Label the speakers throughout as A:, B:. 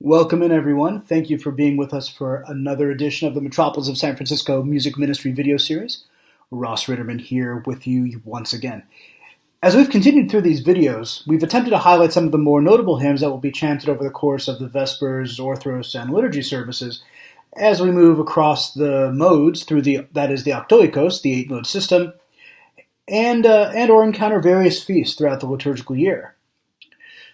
A: Welcome in, everyone. Thank you for being with us for another edition of the Metropolis of San Francisco Music Ministry video series. Ross Ritterman here with you once again. As we've continued through these videos, we've attempted to highlight some of the more notable hymns that will be chanted over the course of the Vespers, Orthros, and Liturgy services as we move across the modes through the Octoikos, the 8-mode system, and or encounter various feasts throughout the liturgical year.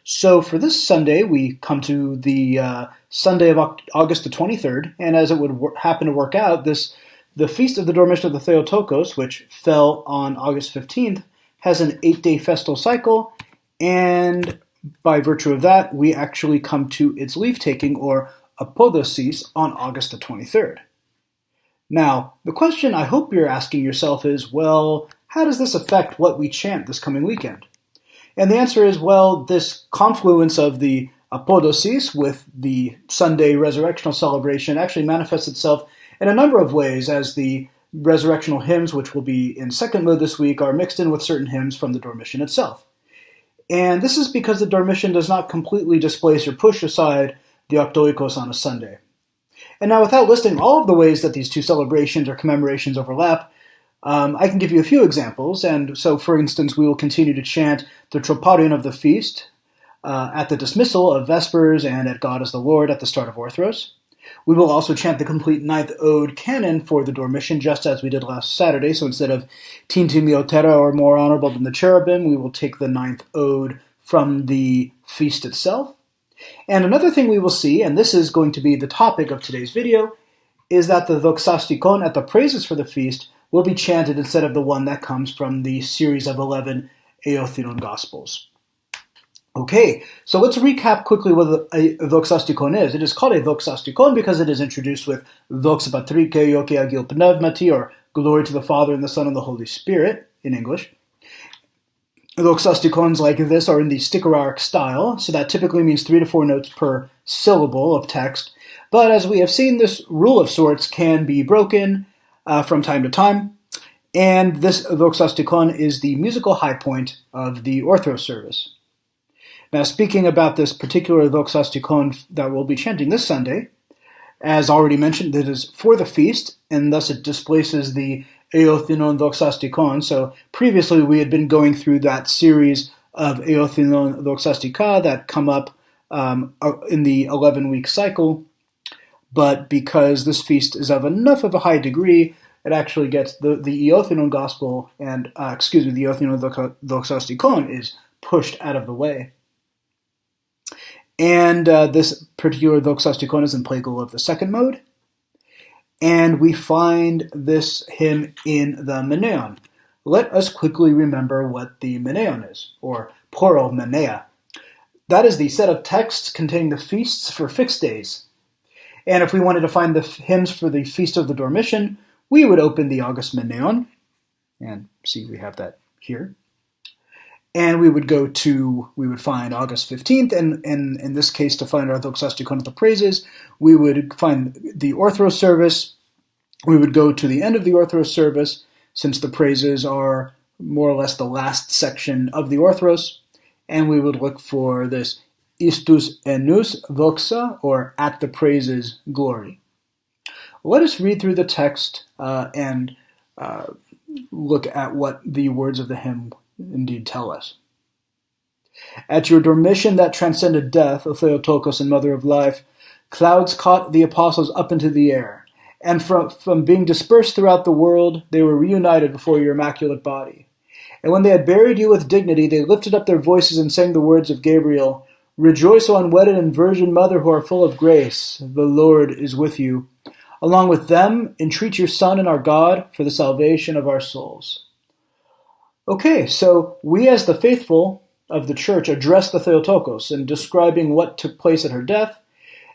A: So for this Sunday, we come to the Sunday of August the 23rd, and as it would happen to work out, the Feast of the Dormition of the Theotokos, which fell on August 15th, has an 8-day festal cycle, and by virtue of that, we actually come to its leave-taking, or apodosis, on August the 23rd. Now, the question I hope you're asking yourself is, well, how does this affect what we chant this coming weekend? And the answer is, well, this confluence of the apodosis with the Sunday resurrectional celebration actually manifests itself in a number of ways, as the resurrectional hymns, which will be in second mode this week, are mixed in with certain hymns from the Dormition itself. And this is because the Dormition does not completely displace or push aside the Octoikos on a Sunday. And now, without listing all of the ways that these two celebrations or commemorations overlap, I can give you a few examples. And so, for instance, we will continue to chant the Troparion of the feast at the dismissal of Vespers and at God as the Lord at the start of Orthros. We will also chant the complete 9th Ode canon for the Dormition, just as we did last Saturday. So instead of Tinti mio terra, or more honorable than the cherubim, we will take the 9th Ode from the feast itself. And another thing we will see, and this is going to be the topic of today's video, is that the Doxastikon at the praises for the feast will be chanted instead of the one that comes from the series of 11 Eothinon Gospels. Okay, so let's recap quickly what a Doxastikon is. It is called a Doxastikon because it is introduced with Doxa Patrike Ioke Agil Pneumati, or Glory to the Father and the Son and the Holy Spirit in English. Doxastikons like this are in the sticherarch style, so that typically means 3 to 4 notes per syllable of text. But as we have seen, this rule of sorts can be broken from time to time, and this Doxastikon is the musical high point of the Orthros service. Now, speaking about this particular Doxastikon that we'll be chanting this Sunday, as already mentioned, it is for the feast, and thus it displaces the Eothinon Doxastikon. So previously we had been going through that series of Eothinon Doxastika that come up in the 11-week cycle, but because this feast is of enough of a high degree, it actually gets the Eothinon Gospel and, the Eothinon Doxastikon is pushed out of the way. And this particular Doxastikon is in Plagal of the second mode. And we find this hymn in the Meneon. Let us quickly remember what the Meneon is, or Poro Menea. That is the set of texts containing the feasts for fixed days. And if we wanted to find the hymns for the Feast of the Dormition, we would open the August Meneon, and see we have that here. And we would find August 15th, and in this case, to find our Doxastikon of the praises, we would find the Orthros service. We would go to the end of the Orthros service, since the praises are more or less the last section of the Orthros, and we would look for this Istus enus doxa, or at the praises glory. Let us read through the text and look at what the words of the hymn indeed tell us. At your dormition that transcended death, O Theotokos and Mother of Life, clouds caught the apostles up into the air, and from being dispersed throughout the world, they were reunited before your immaculate body. And when they had buried you with dignity, they lifted up their voices and sang the words of Gabriel, Rejoice, O unwedded and virgin mother who are full of grace, the Lord is with you. Along with them, entreat your Son and our God for the salvation of our souls. Okay, so we as the faithful of the church address the Theotokos in describing what took place at her death,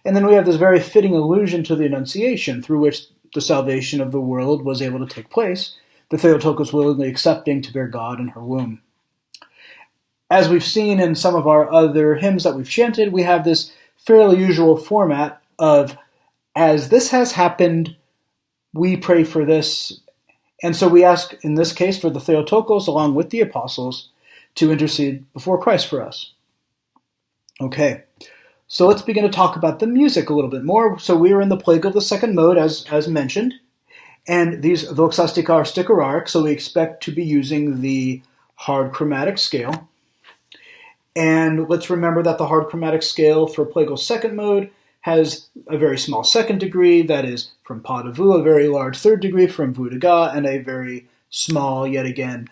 A: and then we have this very fitting allusion to the Annunciation through which the salvation of the world was able to take place, the Theotokos willingly accepting to bear God in her womb. As we've seen in some of our other hymns that we've chanted, we have this fairly usual format of, as this has happened, we pray for this. And so we ask, in this case, for the Theotokos, along with the apostles, to intercede before Christ for us. Okay, So let's begin to talk about the music a little bit more. So we are in the Plague of the second mode, as mentioned, and these Doxastikon are sticker, so we expect to be using the hard chromatic scale. And let's remember that the hard chromatic scale for Plagal second mode has a very small second degree, that is from Pa to Vu, a very large third degree from Vu to Ga, and a very small, yet again,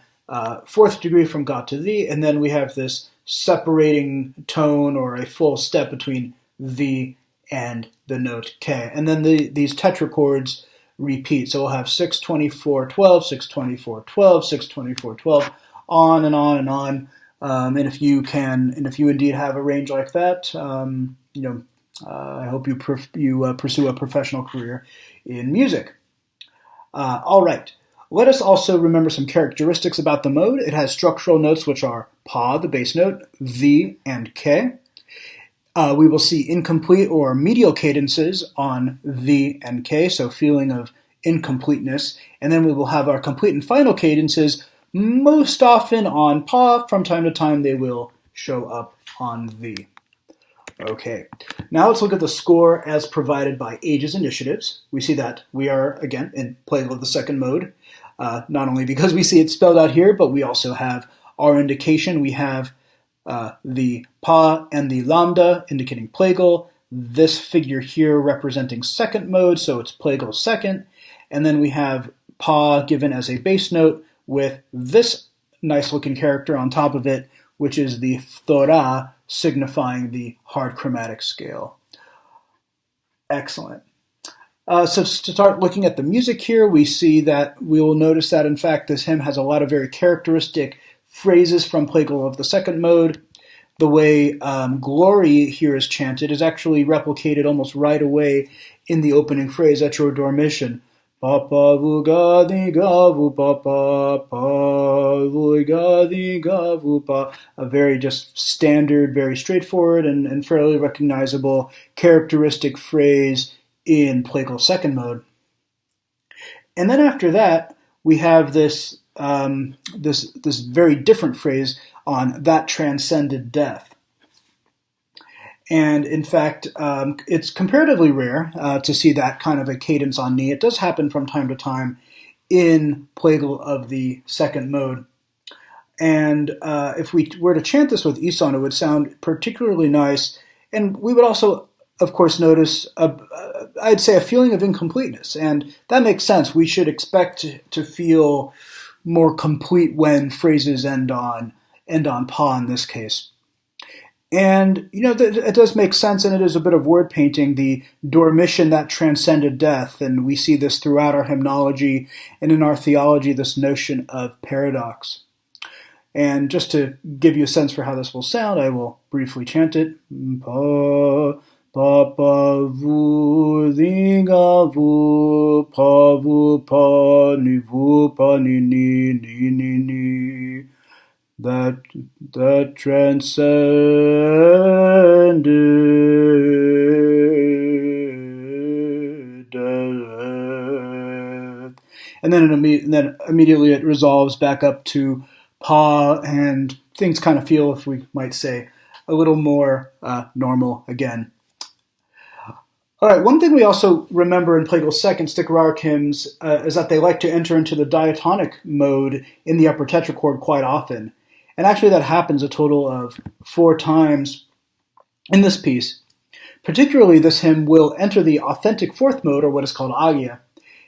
A: fourth degree from Ga to Thee. And then we have this separating tone or a full step between the and the note K. And then these tetrachords repeat. So we'll have 6, 24, 12, 6, 24, 12, 6, 24, 12, on and on and on. And if you indeed have a range like that, I hope you pursue a professional career in music. All right. Let us also remember some characteristics about the mode. It has structural notes which are Pa, the bass note, The, and K. We will see incomplete or medial cadences on The and K, so feeling of incompleteness. And then we will have our complete and final cadences, most often on Pa. From time to time they will show up on The. Okay, now let's look at the score as provided by Ages Initiatives. We see that we are, again, in Plagal of the second mode, not only because we see it spelled out here, but we also have our indication. We have the Pa and the Lambda indicating Plagal, this figure here representing second mode, so it's Plagal second, and then we have Pa given as a bass note with this nice looking character on top of it, which is the Thora, signifying the hard chromatic scale. Excellent. So to start looking at the music here, we will notice that in fact this hymn has a lot of very characteristic phrases from Plagal of the second mode. The way glory here is chanted is actually replicated almost right away in the opening phrase at your Dormition. Papa vuga di gavu papa pa vuga di gavu pa. A very just standard, very straightforward and fairly recognizable characteristic phrase in Plagal second mode. And then after that, we have this very different phrase on that transcended death. And in fact, it's comparatively rare to see that kind of a cadence on knee. It does happen from time to time in Plagal of the second mode. And if we were to chant this with Isan, it would sound particularly nice. And we would also, of course, notice, I'd say, a feeling of incompleteness. And that makes sense. We should expect to feel more complete when phrases end on Pa in this case. And, it does make sense, and it is a bit of word painting, the Dormition that transcended death. And we see this throughout our hymnology and in our theology, this notion of paradox. And just to give you a sense for how this will sound, I will briefly chant it. Pa, pa, pa, vu, di, ga, vu, pa, vu, pa, ni, ni. That transcended death. And then immediately it resolves back up to Pa, and things kind of feel, if we might say, a little more normal again. All right, one thing we also remember in Plagal second sticharic hymns is that they like to enter into the diatonic mode in the upper tetrachord quite often. And actually that happens a total of 4 times in this piece. Particularly, this hymn will enter the authentic fourth mode, or what is called agia.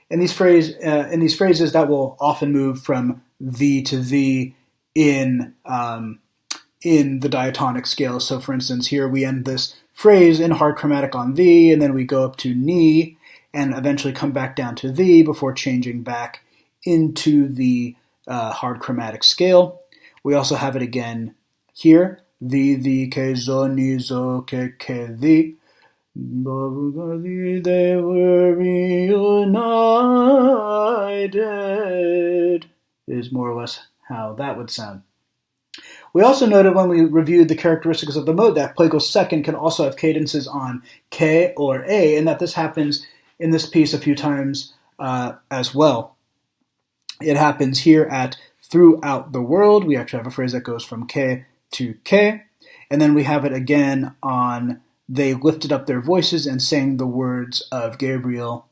A: In these phrases, that will often move from thee to thee in the diatonic scale. So, for instance, here we end this phrase in hard chromatic on thee, and then we go up to ni, and eventually come back down to thee before changing back into the hard chromatic scale. We also have it again here, thee, ke, zo, ni, zo, ke, thee. They were reunited, is more or less how that would sound. We also noted when we reviewed the characteristics of the mode that Plagal second can also have cadences on K or A, and that this happens in this piece a few times as well. It happens here at throughout the world. We actually have a phrase that goes from K to K, and then we have it again on they lifted up their voices and sang the words of Gabriel.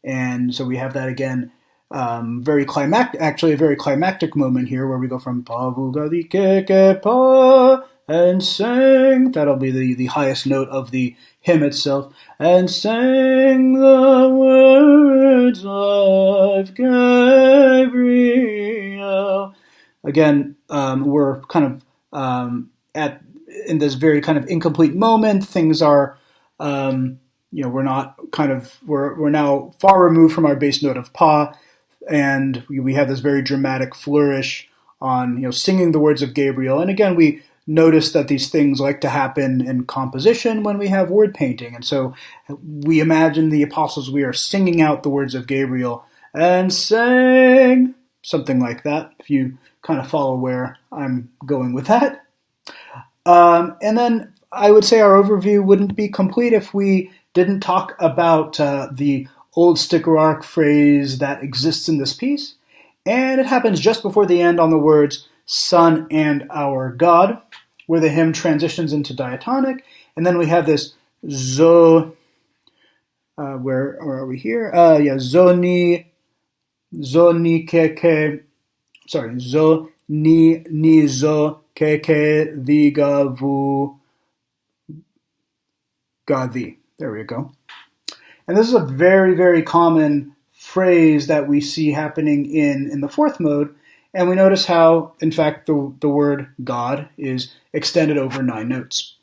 A: And so we have that again, actually a very climactic moment here where we go from pa vugadi ke pa and sang, that'll be the highest note of the hymn itself, and sang the words of Gabriel. Again, we're kind of in this very kind of incomplete moment. Things are, we're now far removed from our base note of pa, and we have this very dramatic flourish on singing the words of Gabriel. And again, we notice that these things like to happen in composition when we have word painting, and so we imagine the apostles, we are singing out the words of Gabriel and sang, something like that, if you kind of follow where I'm going with that. And then I would say our overview wouldn't be complete if we didn't talk about the old sticker arc phrase that exists in this piece. And it happens just before the end on the words Son and our God, where the hymn transitions into diatonic. And then we have this zo, where are we here? Zoni keke, sorry, zo ni zo keke vigavu gadi. There we go. And this is a very, very common phrase that we see happening in the fourth mode. And we notice how, in fact, the word God is extended over 9 notes.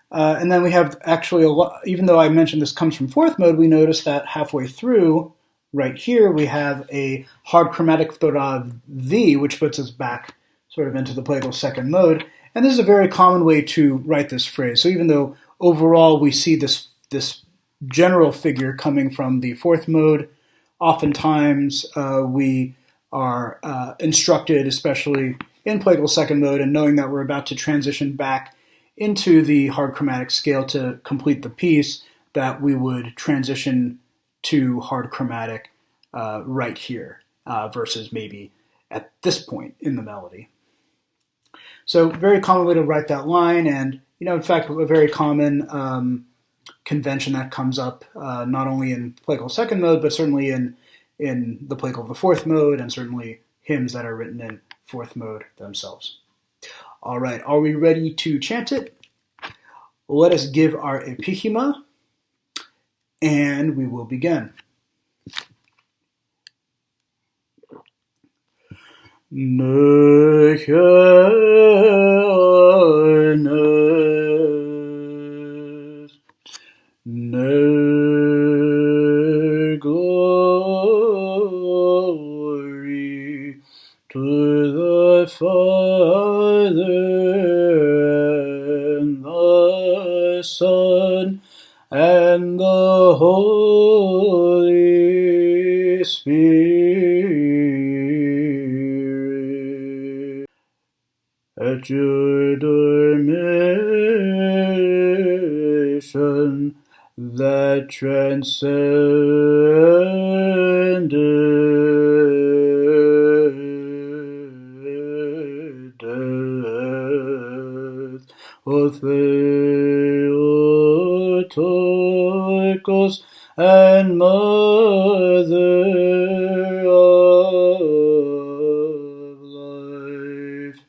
A: And then we have actually, even though I mentioned this comes from fourth mode, we notice that halfway through, right here, we have a hard chromatic thora V, which puts us back sort of into the plagal second mode. And this is a very common way to write this phrase. So even though overall we see this general figure coming from the fourth mode, oftentimes we are instructed, especially in plagal second mode, and knowing that we're about to transition back into the hard chromatic scale to complete the piece, that we would transition to hard chromatic right here versus maybe at this point in the melody. So very common way to write that line, and in fact, a very common convention that comes up not only in plagal second mode, but certainly in the plagal of the fourth mode, and certainly hymns that are written in fourth mode themselves. All right, are we ready to chant it? Let us give our epihema, and we will begin. Glory to the Father and the Son and the Holy Spirit. At your dormition that transcended death, O Theotokos and Mother of Life,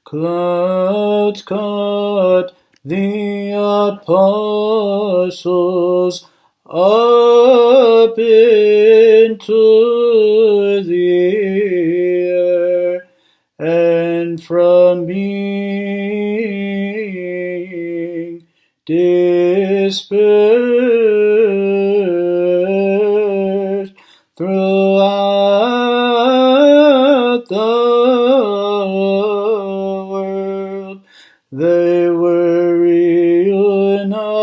A: clouds caught the apostles up into the air, and from being dispersed throughout the world, they were reunited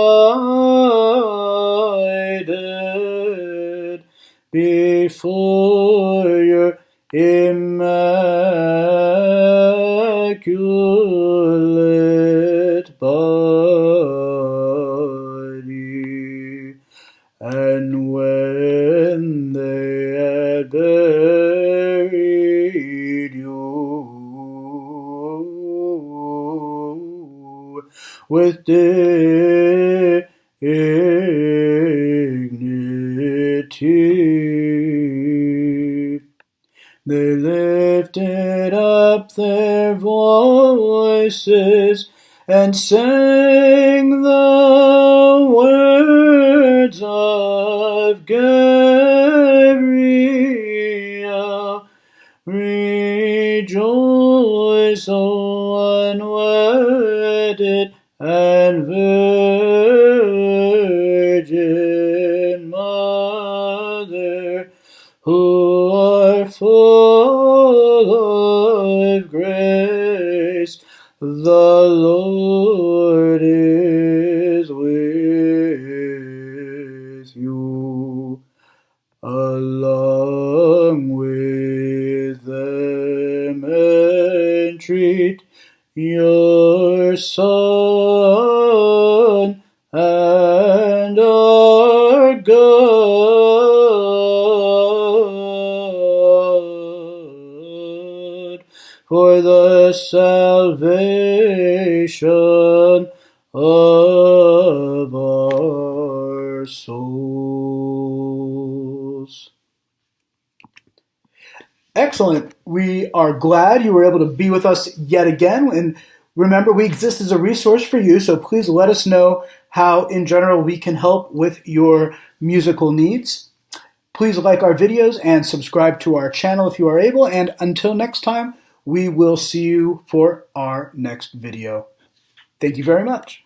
A: before your immaculate body. And when they had buried you with with dignity. They lifted up their voices and sang the words of Gabriel. Rejoice, O unwedded and virgin mother, who are full of grace. The Lord is with you. Along with them entreat your Son and our God for the salvation of our souls. Excellent. We are glad you were able to be with us yet again. And remember, we exist as a resource for you, so please let us know how, in general, we can help with your musical needs. Please like our videos and subscribe to our channel if you are able. And until next time, we will see you for our next video. Thank you very much.